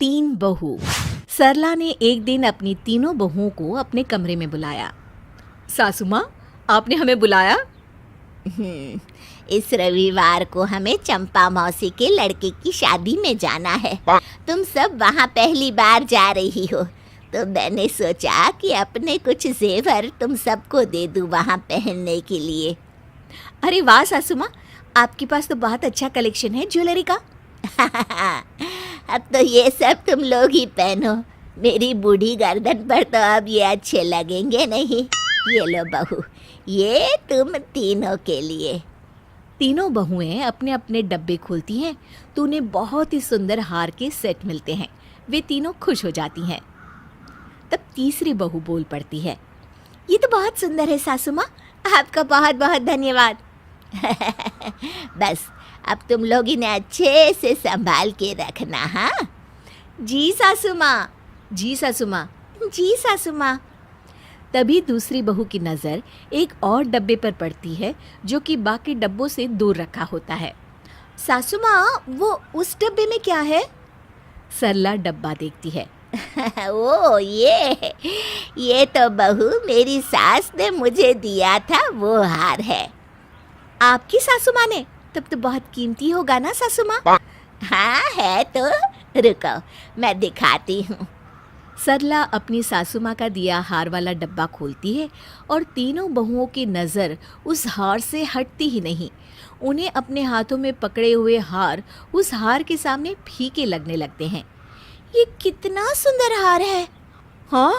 तीन बहू। सरला ने एक दिन अपनी तीनों बहुओं को अपने कमरे में बुलाया। सासू माँ, आपने हमें बुलाया? इस रविवार को हमें चंपा मौसी के लड़के की शादी में जाना है। तुम सब वहाँ पहली बार जा रही हो, तो मैंने सोचा कि अपने कुछ जेवर तुम सबको दे दूँ वहाँ पहनने के लिए। अरे वाह सासू माँ, आपके पास तो बहुत अच्छा कलेक्शन है ज्वेलरी का। अब तो ये सब तुम लोग ही पहनो, मेरी बूढ़ी गर्दन पर तो अब ये अच्छे लगेंगे नहीं। ये लो बहू, ये तुम तीनों के लिए। तीनों बहुएं अपने अपने डब्बे खोलती हैं तो उन्हें बहुत ही सुंदर हार के सेट मिलते हैं। वे तीनों खुश हो जाती हैं। तब तीसरी बहू बोल पड़ती है, ये तो बहुत सुंदर है सासू माँ, आपका बहुत बहुत धन्यवाद। बस अब तुम लोग इन्हें अच्छे से संभाल के रखना। हाँ जी सासू माँ। जी सासू माँ। जी सासू माँ। तभी दूसरी बहू की नज़र एक और डब्बे पर पड़ती है जो कि बाकी डब्बों से दूर रखा होता है। सासू माँ, वो उस डब्बे में क्या है? सरला डब्बा देखती है। ओ ये तो बहू मेरी सास ने मुझे दिया था, वो हार है। आपकी सासू माँ ने? तब तो बहुत कीमती होगा ना सासू माँ? हाँ है तो, रुको मैं दिखाती हूँ। सरला अपनी सासू माँ का दिया हार वाला डब्बा खोलती है और तीनों बहुओं की नज़र उस हार से हटती ही नहीं। उन्हें अपने हाथों में पकड़े हुए हार उस हार के सामने फीके लगने लगते हैं। ये कितना सुंदर हार है। हाँ,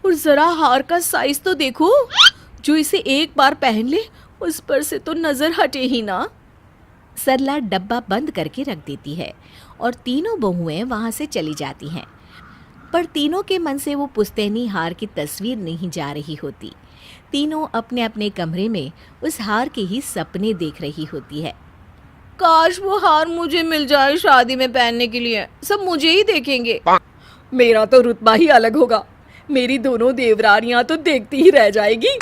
और ज़रा हार का साइज तो देखो, जो इसे एक बार पहन ले उस पर से तो नज़र हटे ही ना। सरला डब्बा बंद करके रख देती है और तीनों बहुएं वहाँ से चली जाती हैं। पर तीनों के मन से वो पुश्तैनी हार की तस्वीर नहीं जा रही होती। तीनों अपने अपने कमरे में उस हार के ही सपने देख रही होती है। काश वो हार मुझे मिल जाए शादी में पहनने के लिए, सब मुझे ही देखेंगे। मेरा तो रुतबा ही अलग होगा, मेरी दोनों देवरानियां तो देखती ही रह जाएगी।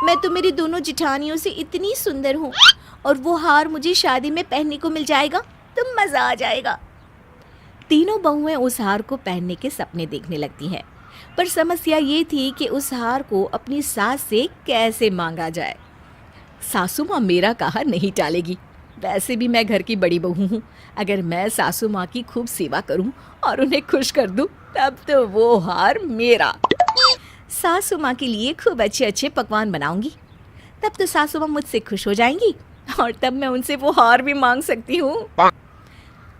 मैं तो मेरी दोनों जिठानियों से इतनी सुंदर हूँ, और वो हार मुझे शादी में पहनने को मिल जाएगा तो मज़ा आ जाएगा। तीनों बहुएं उस हार को पहनने के सपने देखने लगती हैं, पर समस्या ये थी कि उस हार को अपनी सास से कैसे मांगा जाए। सासू माँ मेरा कहा नहीं टालेगी। वैसे भी मैं घर की बड़ी बहू हूँ, अगर मैं सासू माँ की खूब सेवा करूँ और उन्हें खुश कर दूँ तब तो वो हार मेरा। सासू माँ के लिए खूब अच्छे अच्छे पकवान बनाऊंगी, तब तो सासू माँ मुझसे खुश हो जाएंगी और तब मैं उनसे वो हार भी मांग सकती हूँ।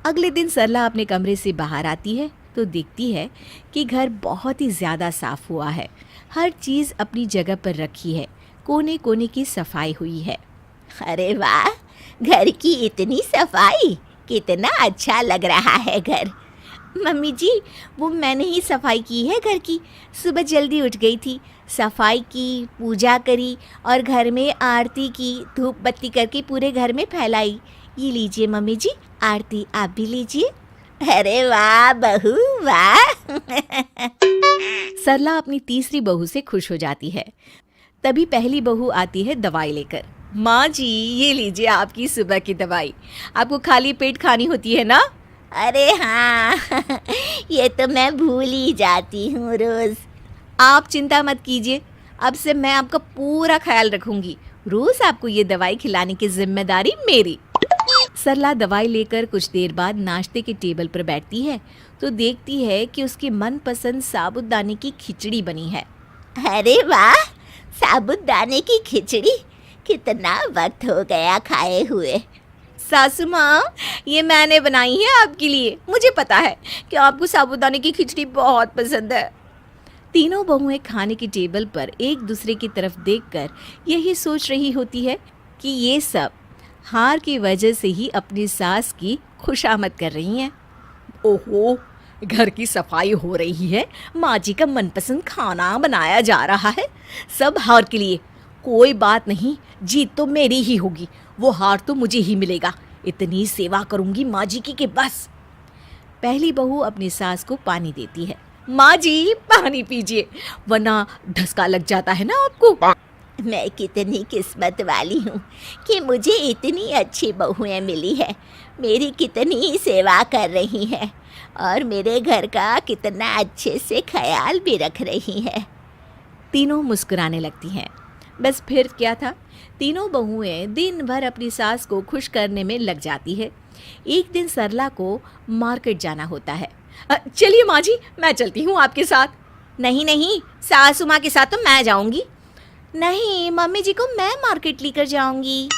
अगले दिन सरला अपने कमरे से बाहर आती है तो देखती है कि घर बहुत ही ज़्यादा साफ हुआ है। हर चीज़ अपनी जगह पर रखी है, कोने कोने की सफाई हुई है। अरे वाह, घर की इतनी सफाई, कितना अच्छा लग रहा है घर। मम्मी जी, वो मैंने ही सफाई की है घर की। सुबह जल्दी उठ गई थी, सफाई की, पूजा करी और घर में आरती की, धूप बत्ती करके पूरे घर में फैलाई। ये लीजिए मम्मी जी, आरती आप भी लीजिए। अरे वाह बहू वाह। सरला अपनी तीसरी बहू से खुश हो जाती है। तभी पहली बहू आती है दवाई लेकर। माँ जी, ये लीजिए आपकी सुबह की दवाई, आपको खाली पेट खानी होती है ना? अरे हाँ, ये तो मैं भूल ही जाती हूँ रोज़। आप चिंता मत कीजिए, अब से मैं आपका पूरा ख्याल रखूंगी। रोज़ आपको ये दवाई खिलाने की जिम्मेदारी मेरी। सरला दवाई लेकर कुछ देर बाद नाश्ते के टेबल पर बैठती है तो देखती है कि उसकी मनपसंद साबूदाने की खिचड़ी बनी है। अरे वाह, साबूदाने की खिचड़ी, कितना वक्त हो गया खाए हुए। सासू माँ, ये मैंने बनाई है आपके लिए। मुझे पता है कि आपको साबूदाने की खिचड़ी बहुत पसंद है। तीनों बहुएं खाने की टेबल पर एक दूसरे की तरफ देखकर यही सोच रही होती है कि ये सब हार की वजह से ही अपनी सास की खुशामद कर रही हैं। ओहो, घर की सफाई हो रही है, माँ जी का मनपसंद खाना बनाया जा रहा है, सब हार के लिए। कोई बात नहीं, जीत तो मेरी ही होगी, वो हार तो मुझे ही मिलेगा। इतनी सेवा करूंगी माँ जी की कि बस। पहली बहू अपनी सास को पानी देती है। माँ जी, पानी पीजिए, वरना ढसका लग जाता है ना आपको। मैं कितनी किस्मत वाली हूँ कि मुझे इतनी अच्छी बहुएं मिली है, मेरी कितनी सेवा कर रही हैं। और मेरे घर का कितना अच्छे से ख्याल भी रख रही है। तीनों मुस्कुराने लगती हैं। बस फिर क्या था, तीनों बहुएं दिन भर अपनी सास को खुश करने में लग जाती है। एक दिन सरला को मार्केट जाना होता है। चलिए माँ जी, मैं चलती हूँ आपके साथ। नहीं नहीं, सासू माँ के साथ तो मैं जाऊंगी। नहीं, मम्मी जी को मैं मार्केट लेकर जाऊंगी।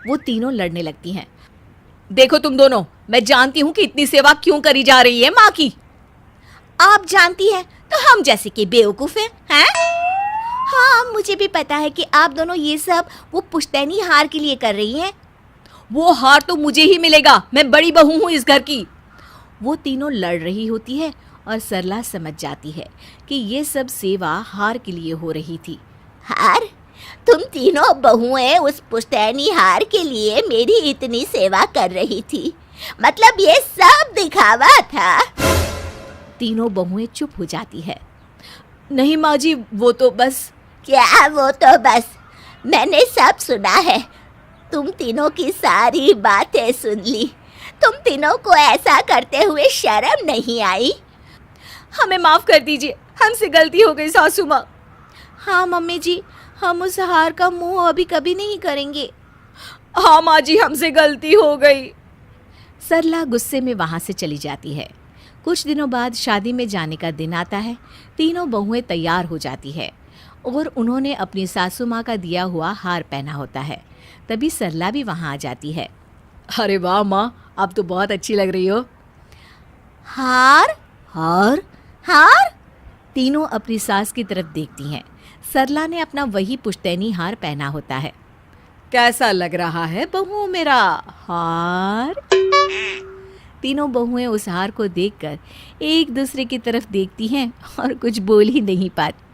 वो तीनों लड़ने लगती हैं। देखो तुम दोनों, मैं जानती हूँ कि इतनी सेवा क्यों करी जा रही है माँ की। आप जानती हैं तो हम जैसे कि बेवकूफ हैं? हाँ, मुझे भी पता है कि आप दोनों ये सब वो पुश्तैनी हार के लिए कर रही हैं। वो हार तो मुझे ही मिलेगा, मैं बड़ी बहू हूँ इस घर की। वो तीनों लड़ रही होती है और सरला समझ जाती है कि ये सब सेवा हार के लिए हो रही थी। हार? तुम तीनों बहुएं उस पुश्तैनी हार के लिए मेरी इतनी सेवा कर रही थी, मतलब ये सब दिखावा था? तीनों बहुएं चुप हो जाती है। नहीं माँ जी, वो तो बस। क्या वो तो बस? मैंने सब सुना है, तुम तीनों की सारी बातें सुन ली। तुम तीनों को ऐसा करते हुए शर्म नहीं आई? हमें माफ कर दीजिए, हमसे गलती हो गई सासू माँ। हाँ मम्मी जी, हम उस हार का मुंह अभी कभी नहीं करेंगे। हाँ माँ जी, हमसे गलती हो गई। सरला गुस्से में वहाँ से चली जाती है। कुछ दिनों बाद शादी में जाने का दिन आता है। तीनों बहुएं तैयार हो जाती है और उन्होंने अपनी सासू माँ का दिया हुआ हार पहना होता है। तभी सरला भी वहाँ आ जाती है। अरे वाह माँ, आप तो बहुत अच्छी लग रही हो। हार? हार? हार? तीनों अपनी सास की तरफ देखती हैं। सरला ने अपना वही पुश्तैनी हार पहना होता है। कैसा लग रहा है बहू मेरा हार? तीनों बहुएं उस हार को देखकर एक दूसरे की तरफ देखती हैं और कुछ बोल ही नहीं पाती।